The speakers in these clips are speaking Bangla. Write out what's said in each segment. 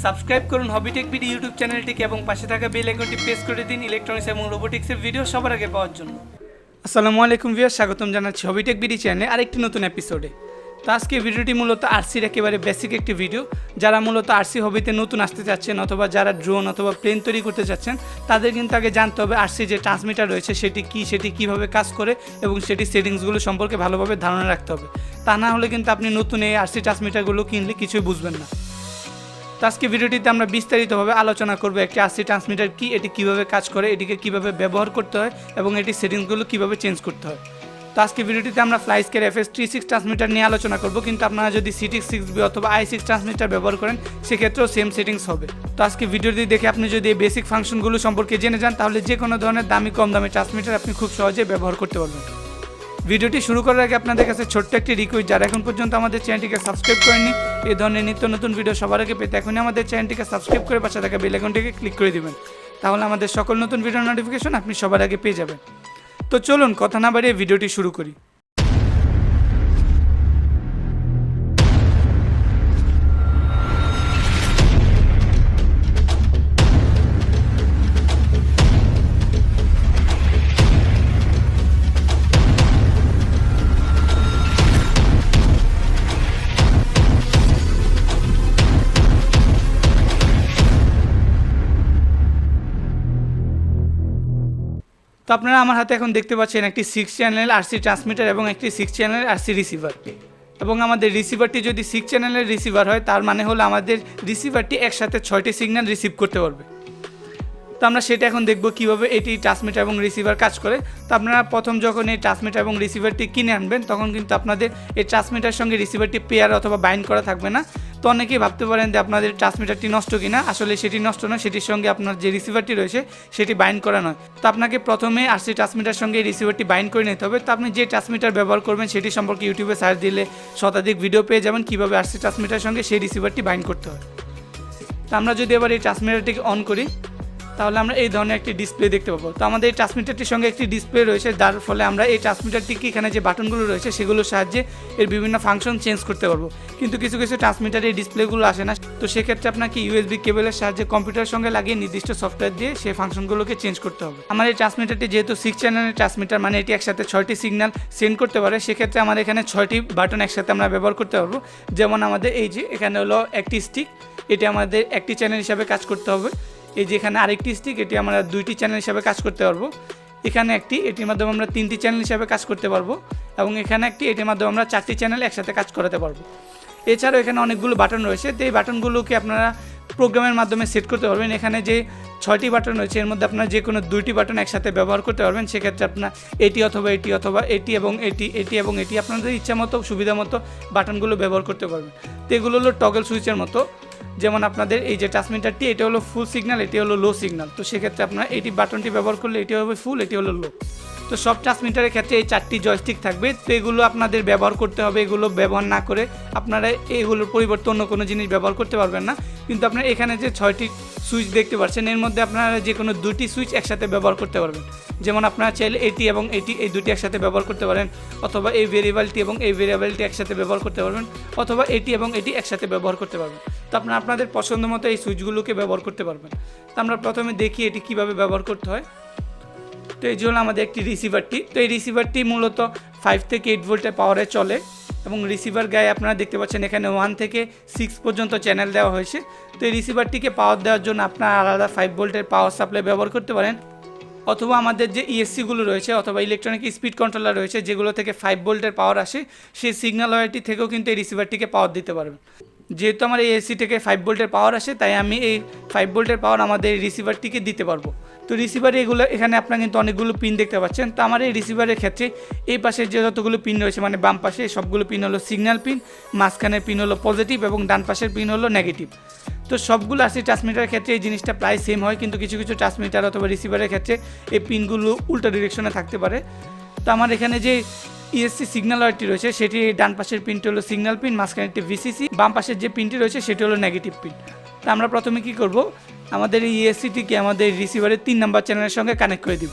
সাবস্ক্রাইব করুন হবিটেক বিডি ইউটিউব চ্যানেলটিকে এবং পাশে থাকা বেল আইকনটি প্রেস করে দিন ইলেকট্রনিক্স এবং রোবোটিক্সের ভিডিও সবার আগে পাওয়ার জন্য। আসসালামু আলাইকুম ভিউয়ার্স, স্বাগতম জানাচ্ছি হবিটেক বিডি চ্যানেলে আরেকটি নতুন এপিসোডে। তো আজকে ভিডিওটি মূলত আরসির একেবারে বেসিক একটি ভিডিও। যারা মূলত আরসি হবিতে নতুন আসতে চাচ্ছেন অথবা যারা ড্রোন অথবা প্লেন তৈরি করতে চাচ্ছেন তাদের কিন্তু আগে জানতে হবে আরসি যে ট্রান্সমিটার রয়েছে সেটি কী, সেটি কীভাবে কাজ করে এবং সেটির সেটিংসগুলো সম্পর্কে ভালোভাবে ধারণা রাখতে হবে। তা না হলে কিন্তু আপনি নতুন এই আরসি ট্রান্সমিটারগুলো কিনলে কিছুই বুঝবেন না। তো আজকে ভিডিওটিতে আমরা বিস্তারিতভাবে আলোচনা করব একটি আরসি ট্রান্সমিটার কি, এটি কিভাবে কাজ করে, এটিকে কিভাবে ব্যবহার করতে হয় এবং এটির সেটিংসগুলো কিভাবে চেঞ্জ করতে হয়। তো আজকে ভিডিওটিতে আমরা ফ্লাইস্কের FS36 ট্রান্সমিটার নিয়ে আলোচনা করব, কিন্তু আপনারা যদি CT6B অথবা i6 ট্রান্সমিটার ব্যবহার করেন সেক্ষেত্রেও সেম সেটিংস হবে। তো আজকে ভিডিওটি দেখে আপনি যদি এই বেসিক ফাংশনগুলো সম্পর্কে জেনে যান তাহলে যে কোনো ধরনের দামি কম দামি ট্রান্সমিটার আপনি খুব সহজে ব্যবহার করতে পারবেন। ভিডিওটি শুরু করার আগে আপনাদের কাছে ছোট্ট একটি রিকোয়েস্ট, যারা এখন পর্যন্ত আমাদের চ্যানেলটিকে সাবস্ক্রাইব করেননি এই ধরনের নিত্য নতুন ভিডিও সবার আগে পেতে এখনই আমাদের চ্যানেলটিকে সাবস্ক্রাইব করে পাশে থাকা বেল আইকনটিকে ক্লিক করে দিবেন, তাহলে আমাদের সকল নতুন ভিডিওর নোটিফিকেশন আপনি সবার আগে পেয়ে যাবেন। তো চলুন কথা না বাড়িয়ে ভিডিওটি শুরু করি। তো আপনারা আমার হাতে এখন দেখতে পাচ্ছেন একটি 6 চ্যানেল আরসি ট্রান্সমিটার এবং একটি 6 চ্যানেল আরসি রিসিভার। এবং আমাদের রিসিভারটি যদি 6 চ্যানেলের রিসিভার হয় তার মানে হলো আমাদের রিসিভারটি একসাথে 6টি সিগন্যাল রিসিভ করতে পারবে। তো আমরা সেটা এখন দেখব কীভাবে এটি ট্রান্সমিটার এবং রিসিভার কাজ করে। তো আপনারা প্রথম যখন এই ট্রান্সমিটার এবং রিসিভারটি কিনে আনবেন তখন কিন্তু আপনাদের এই ট্রান্সমিটার সঙ্গে রিসিভারটি পেয়ার অথবা বাইন্ড করা থাকবে না। তো অনেকেই ভাবতে পারেন যে আপনাদের ট্রান্সমিটারটি নষ্ট কিনা, আসলে সেটি নষ্ট নয়, সেটির সঙ্গে আপনার যে রিসিভারটি রয়েছে সেটি বাইন্ড করা নয়। তো আপনাকে প্রথমে আরসি ট্রান্সমিটার সঙ্গে এই রিসিভারটি বাইন্ড করে নিতে হবে। তো আপনি যে ট্রান্সমিটার ব্যবহার করবেন সেটি সম্পর্কে ইউটিউবে সার্চ দিলে শতাধিক ভিডিও পেয়ে যাবেন কীভাবে আরসি ট্রান্সমিটার সঙ্গে সেই রিসিভারটি বাইন্ড করতে হয়। তো আমরা যদি এবার এই ট্রান্সমিটারটিকে অন করি তাহলে আমরা এই ধরনের একটি ডিসপ্লে দেখতে পাবো। তো আমাদের এই ট্রান্সমিটারটির সঙ্গে একটি ডিসপ্লে রয়েছে, যার ফলে আমরা এই ট্রান্সমিটারটিকে এখানে যে বাটনগুলো রয়েছে সেগুলোর সাহায্যে এর বিভিন্ন ফাংশন চেঞ্জ করতে পারবো। কিন্তু কিছু কিছু ট্রান্সমিটারে এই ডিসপ্লেগুলো আসে না, তো সেক্ষেত্রে আপনাকে USB কেবলের সাহায্যে কম্পিউটারের সঙ্গে লাগিয়ে নির্দিষ্ট সফটওয়্যার দিয়ে সেই ফাংশনগুলোকে চেঞ্জ করতে হবে। আমার এই ট্রান্সমিটারটি যেহেতু 6 চ্যানেলের ট্রান্সমিটার, মানে এটি একসাথে 6টি সিগন্যাল সেন্ড করতে পারে, সেক্ষেত্রে আমার এখানে 6টি বাটন একসাথে আমরা ব্যবহার করতে পারবো। যেমন আমাদের এই যে এখানে হলো একটি স্টিক, এটি আমাদের একটি চ্যানেল হিসাবে কাজ করতে হবে। এই যে এখানে আরেকটি স্টিক, এটি আমরা 2টি চ্যানেল হিসাবে কাজ করতে পারবো। এখানে একটি, এটির মাধ্যমে আমরা 3টি চ্যানেল হিসাবে কাজ করতে পারবো। এবং এখানে একটি, এটির মাধ্যমে আমরা 4টি চ্যানেল একসাথে কাজ করাতে পারবো। এছাড়াও এখানে অনেকগুলো বাটন রয়েছে, তো এই বাটনগুলোকে আপনারা প্রোগ্রামের মাধ্যমে সেট করতে পারবেন। এখানে যে 6টি বাটন রয়েছে এর মধ্যে আপনারা যে কোনো 2টি বাটন একসাথে ব্যবহার করতে পারবেন। সেক্ষেত্রে আপনার এটি অথবা এটি অথবা এটি এবং এটি, এটি এবং এটি আপনাদের ইচ্ছা মতো সুবিধা মতো বাটনগুলো ব্যবহার করতে পারবেন। তো এগুলো হলো টগল সুইচের মতো। যেমন আপনাদের এই যে ট্রান্সমিটারটি, এটা হলো ফুল সিগন্যাল, এটি হলো লো সিগন্যাল। তো সেক্ষেত্রে আপনারা এটি বাটনটি ব্যবহার করলে এটি হবে ফুল, এটি হলো লো। তো সব ট্রান্সমিটারের ক্ষেত্রে এই 4টি জয়স্টিক থাকবে। তো এগুলো আপনাদের ব্যবহার করতে হবে, এগুলো ব্যবহার না করে আপনারা এগুলোর পরিবর্তে অন্য কোনো জিনিস ব্যবহার করতে পারবেন না। কিন্তু আপনারা এখানে যে 6টি সুইচ দেখতে পাচ্ছেন এর মধ্যে আপনারা যে কোনো 2টি সুইচ একসাথে ব্যবহার করতে পারবেন। যেমন আপনারা চাইলে এটি এবং এটি, এই 2টি একসাথে ব্যবহার করতে পারেন, অথবা এই ভেরিয়েবলটি এবং এই ভেরিয়েবলটি একসাথে ব্যবহার করতে পারবেন, অথবা এটি এবং এটি একসাথে ব্যবহার করতে পারবেন। তো আপনারা আপনাদের পছন্দ মতো এই সুইচগুলোকে ব্যবহার করতে পারবেন। তো আমরা প্রথমে দেখি এটি কীভাবে ব্যবহার করতে হয়। তো এই জন্য আমাদের একটি রিসিভারটি, তো এই রিসিভারটি মূলত 5 থেকে 8 ভোল্টের পাওয়ারে চলে এবং রিসিভার গায়ে আপনারা দেখতে পাচ্ছেন এখানে 1 থেকে 6 পর্যন্ত চ্যানেল দেওয়া হয়েছে। তো এই রিসিভারটিকে পাওয়ার দেওয়ার জন্য আপনারা আলাদা 5 ভোল্টের পাওয়ার সাপ্লাই ব্যবহার করতে পারেন, অথবা আমাদের যে ESCগুলো রয়েছে অথবা ইলেকট্রনিক স্পিড কন্ট্রোলার রয়েছে যেগুলো থেকে 5 ভোল্টের পাওয়ার আসে, সেই সিগন্যাল ওয়্যারটি থেকেও কিন্তু এই রিসিভারটিকে পাওয়ার দিতে পারবেন। যেহেতু আমার এই এসি থেকে 5 ভোল্টের পাওয়ার আসে তাই আমি এই 5 ভোল্টের পাওয়ার আমাদের এই রিসিভারটিকে দিতে পারবো। তো রিসিভারে এগুলো এখানে আপনারা কিন্তু অনেকগুলো পিন দেখতে পাচ্ছেন। তো আমার এই রিসিভারের ক্ষেত্রে এই পাশে যে যতগুলো পিন রয়েছে, মানে বাম পাশে সবগুলো পিন হলো সিগন্যাল পিন, মাঝখানের পিন হলো পজিটিভ এবং ডান পাশের পিন হলো নেগেটিভ। তো সবগুলো আরসি ট্রান্সমিটারের ক্ষেত্রে এই জিনিসটা প্রায় সেম হয়, কিন্তু কিছু কিছু ট্রান্সমিটার অথবা রিসিভারের ক্ষেত্রে এই পিনগুলো উল্টো ডিরেকশনে থাকতে পারে। তো আমার এখানে যে ESC সিগন্যাল ওয়্যারটি রয়েছে সেটি ডান পাশের পিনটি হলো সিগন্যাল পিন, মাঝখানে একটি VCC, বাম পাশের যে পিনটি রয়েছে সেটি হলো নেগেটিভ পিন। তো আমরা প্রথমে কি করব, আমাদের এই ESCটিকে আমাদের রিসিভারের 3 নম্বর চ্যানেলের সঙ্গে কানেক্ট করে দিব।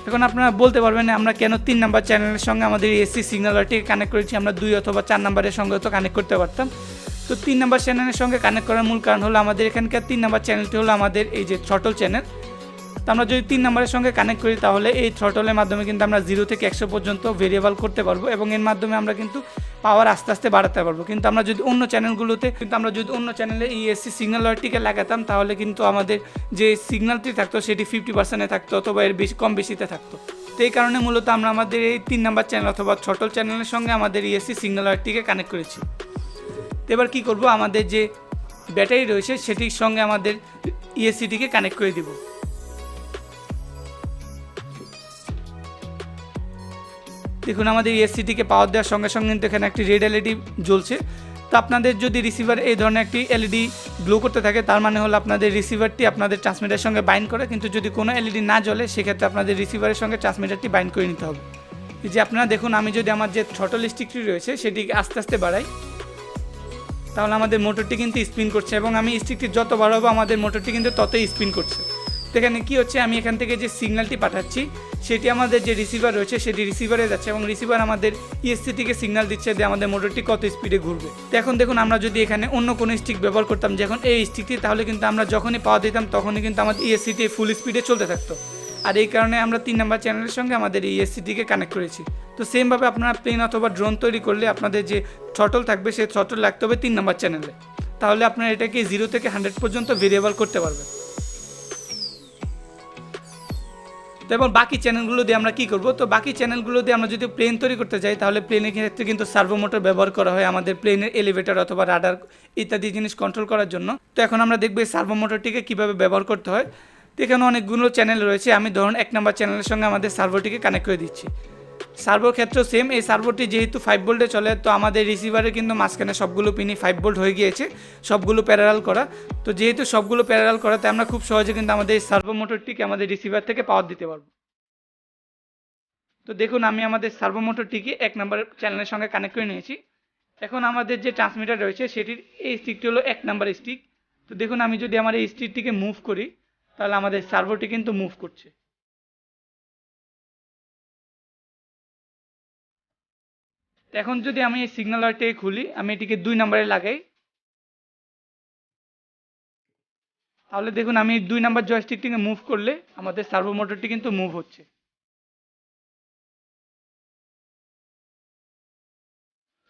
এখন আপনারা বলতে পারবেন আমরা কেন 3 নাম্বার চ্যানেলের সঙ্গে আমাদের ESC সিগন্যাল ওয়্যারটিকে কানেক্ট করেছি, আমরা 2 অথবা 4 নাম্বারের সঙ্গে তো কানেক্ট করতে পারতাম। তো 3 নাম্বার চ্যানেলের সঙ্গে কানেক্ট করার মূল কারণ হলো আমাদের এখানকার 3 নাম্বার চ্যানেলটি হলো আমাদের এই যে থ্রটল চ্যানেল। তো আমরা যদি 3 নাম্বারের সঙ্গে কানেক্ট করি তাহলে এই থ্রটলের মাধ্যমে কিন্তু আমরা 0 থেকে 100 পর্যন্ত ভেরিয়েবল করতে পারবো এবং এর মাধ্যমে আমরা কিন্তু পাওয়ার আস্তে আস্তে বাড়াতে পারবো। কিন্তু আমরা যদি অন্য চ্যানেলে ESC সিগন্যাল ওয়ারটিকে লাগাতাম তাহলে কিন্তু আমাদের যে সিগন্যালটি থাকতো সেটি 50%-এ থাকতো অথবা এর বেশি কম বেশিতে থাকতো। তো এই কারণে মূলত আমরা আমাদের এই 3 নাম্বার চ্যানেল অথবা থ্রটল চ্যানেলের সঙ্গে আমাদের ESC সিগন্যাল ওয়ারটিকে কানেক্ট করেছি। তো এবার কী করবো, আমাদের যে ব্যাটারি রয়েছে সেটির সঙ্গে আমাদের ESCটিকে কানেক্ট করে দিব। দেখুন আমাদের ESCটিকে পাওয়ার দেওয়ার সঙ্গে সঙ্গে কিন্তু এখানে একটি রেড LED জ্বলছে। তো আপনাদের যদি রিসিভার এই ধরনের একটি LED গ্লো করতে থাকে তার মানে হলো আপনাদের রিসিভারটি আপনাদের ট্রান্সমিটারের সঙ্গে বাইন্ড করে, কিন্তু যদি কোনো LED না জ্বলে সেক্ষেত্রে আপনাদের রিসিভারের সঙ্গে ট্রান্সমিটারটি বাইন্ড করে নিতে হবে। এই যে আপনারা দেখুন, আমি যদি আমার যে থ্রটল স্টিকটি রয়েছে সেটিকে আস্তে আস্তে বাড়াই তাহলে আমাদের মোটরটি কিন্তু স্পিন করছে এবং আমি স্টিকটি যত বাড়াবো আমাদের মোটরটি কিন্তু ততই স্পিন করছে। তো এখানে কী হচ্ছে, আমি এখান থেকে যে সিগন্যালটি পাঠাচ্ছি সেটি আমাদের যে রিসিভার রয়েছে সেটি রিসিভারে যাচ্ছে এবং রিসিভার আমাদের ESCটিকে সিগন্যাল দিচ্ছে যে আমাদের মোটরটি কত স্পিডে ঘুরবে। তো এখন দেখুন, আমরা যদি এখানে অন্য কোনো স্টিক ব্যবহার করতাম যখন এই স্টিকটি, তাহলে কিন্তু আমরা যখনই পাওয়ার দিতাম তখনই কিন্তু আমাদের ESCটি ফুল স্পিডে চলতে থাকতো। আর এই কারণে আমরা 3 নাম্বার চ্যানেলের সঙ্গে আমাদের ESCটিকে কানেক্ট করেছি। তো সেমভাবে আপনারা প্লেন অথবা ড্রোন তৈরি করলে আপনাদের যে থ্রটল থাকবে সেই থ্রটল লাগতে হবে 3 নাম্বার চ্যানেলে, তাহলে আপনারা এটাকে 0 থেকে 100 পর্যন্ত ভেরিয়েবল করতে পারবেন। তো এবার বাকি চ্যানেলগুলো দিয়ে আমরা কী করবো, তো বাকি চ্যানেলগুলো দিয়ে আমরা যদি প্লেন তৈরি করতে যাই তাহলে প্লেনের ক্ষেত্রে কিন্তু সার্ভো মোটর ব্যবহার করা হয় আমাদের প্লেনের এলিভেটর অথবা রাডার ইত্যাদি জিনিস কন্ট্রোল করার জন্য। তো এখন আমরা দেখবো এই সার্ভো মোটরটিকে কীভাবে ব্যবহার করতে হয়। তো এখানে অনেকগুলো চ্যানেল রয়েছে, আমি ধরুন 1 নাম্বার চ্যানেলের সঙ্গে আমাদের সার্ভোটিকে কানেক্ট করে দিচ্ছি। সার্ভোর ক্ষেত্রেও সেম, এই সার্ভোটি যেহেতু 5 ভোল্টে চলে তো আমাদের রিসিভারে কিন্তু মাঝখানে সবগুলো পিনই 5 ভোল্ট হয়ে গিয়েছে, সবগুলো প্যারালাল করা। তো যেহেতু সবগুলো প্যারালাল করা তাই আমরা খুব সহজে কিন্তু আমাদের এই সার্ভো মোটরটিকে আমাদের রিসিভার থেকে পাওয়ার দিতে পারবো। তো দেখুন আমি আমাদের সার্ভো মোটরটিকে 1 নাম্বার চ্যানেলের সঙ্গে কানেক্ট করে নিয়েছি। এখন আমাদের যে ট্রান্সমিটার রয়েছে সেটির এই স্টিকটি হলো 1 নাম্বার স্টিক। তো দেখুন আমি যদি আমার এই স্টিকটিকে মুভ করি তাহলে আমাদের সার্ভোটি কিন্তু মুভ করছে। এখন যদি আমি এই সিগন্যাল ওয়্যারটিকে খুলি, আমি এটিকে 2 নাম্বারে লাগাই, তাহলে দেখুন আমি 2 নাম্বার জয়স্টিকটিকে মুভ করলে আমাদের সার্ভো মোটরটি কিন্তু মুভ হচ্ছে।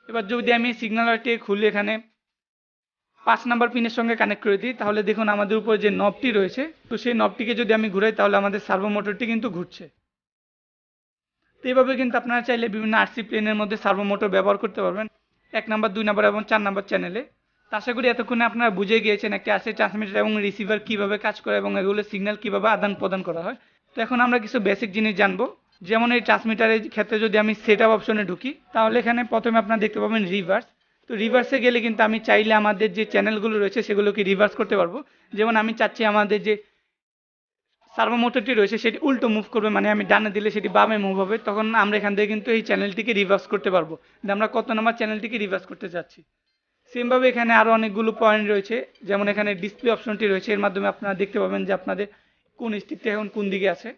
এবার যদি আমি সিগন্যাল ওয়্যারটিকে খুলে এখানে 5 নাম্বার পিনের সঙ্গে কানেক্ট করে দিই তাহলে দেখুন আমাদের উপরে যে নবটি রয়েছে তো সেই নবটিকে যদি আমি ঘুরাই তাহলে আমাদের সার্ভো মোটরটি কিন্তু ঘুরছে। তো এইভাবে কিন্তু আপনারা চাইলে বিভিন্ন RC প্লেনের মধ্যে সার্ভো মোটর ব্যবহার করতে পারবেন 1 নাম্বার 2 নাম্বার এবং 4 নাম্বার চ্যানেলে। তো আশা করি এতক্ষণে আপনারা বুঝে গিয়েছেন একটি RC ট্রান্সমিটার এবং রিসিভার কীভাবে কাজ করে এবং এগুলো সিগন্যাল কীভাবে আদান প্রদান করা হয়। তো এখন আমরা কিছু বেসিক জিনিস জানবো, যেমন এই ট্রান্সমিটারের ক্ষেত্রে যদি আমি সেট আপ অপশনে ঢুকি তাহলে এখানে প্রথমে আপনারা দেখতে পাবেন রিভার্স। তো রিভার্সে গেলে কিন্তু আমি চাইলে আমাদের যে চ্যানেলগুলো রয়েছে সেগুলোকে রিভার্স করতে পারবো। যেমন আমি চাচ্ছি আমাদের যে সার্ভো মোটরটি রয়েছে সেটি উল্টো মুভ করবে, মানে আমি ডানে দিলে সেটি বামে মুভ হবে, তখন আমরা এখান থেকে কিন্তু এই চ্যানেলটিকে রিভার্স করতে পারবো যে আমরা কত নাম্বার চ্যানেলটিকে রিভার্স করতে চাচ্ছি। সেমভাবে এখানে আরও অনেকগুলো পয়েন্ট রয়েছে, যেমন এখানে ডিসপ্লে অপশনটি রয়েছে, এর মাধ্যমে আপনারা দেখতে পাবেন যে আপনাদের কোন স্টিকটা এখন কোন দিকে আছে।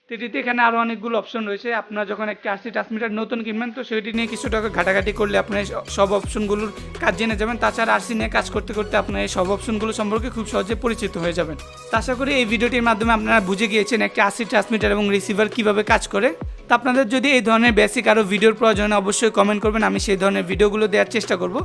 এটিতে এখানে আরও অনেকগুলো অপশন রয়েছে, আপনারা যখন একটা RC ট্রান্সমিটার নতুন কিনবেন তো সেটি নিয়ে কিছু টাকা ঘাটাঘাটি করলে আপনার সব অপশনগুলোর কাজ জেনে যাবেন। তাছাড়া RC নিয়ে কাজ করতে করতে আপনার এই সব অপশনগুলো সম্পর্কে খুব সহজে পরিচিত হয়ে যাবেন। তো আশা করি এই ভিডিওটির মাধ্যমে আপনারা বুঝে গিয়েছেন একটা RC ট্রান্সমিটার এবং রিসিভার কীভাবে কাজ করে। তো আপনাদের যদি এই ধরনের বেসিক আরও ভিডিওর প্রয়োজন অবশ্যই কমেন্ট করবেন, আমি সেই ধরনের ভিডিওগুলো দেওয়ার চেষ্টা করব।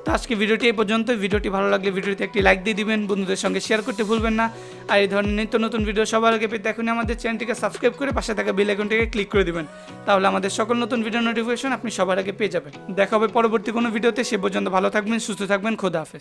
তো আজকে ভিডিওটি এই পর্যন্ত। ভিডিওটি ভালো লাগলে ভিডিওতে একটি লাইক দিয়ে দিবেন, বন্ধুদের সঙ্গে শেয়ার করতে ভুলবেন না। আর এই ধরনের নিত্য নতুন ভিডিও সবার আগে পেতে এখনই আমাদের চ্যানেলটিকে সাবস্ক্রাইব করে পাশে থাকা বেল আইকনটিকে ক্লিক করে দিবেন, তাহলে আমাদের সকল নতুন ভিডিও নোটিফিকেশন আপনি সবার আগে পেয়ে যাবেন। দেখা হবে পরবর্তী কোনো ভিডিওতে, সে পর্যন্ত ভালো থাকবেন, সুস্থ থাকবেন, খোদা হাফেজ।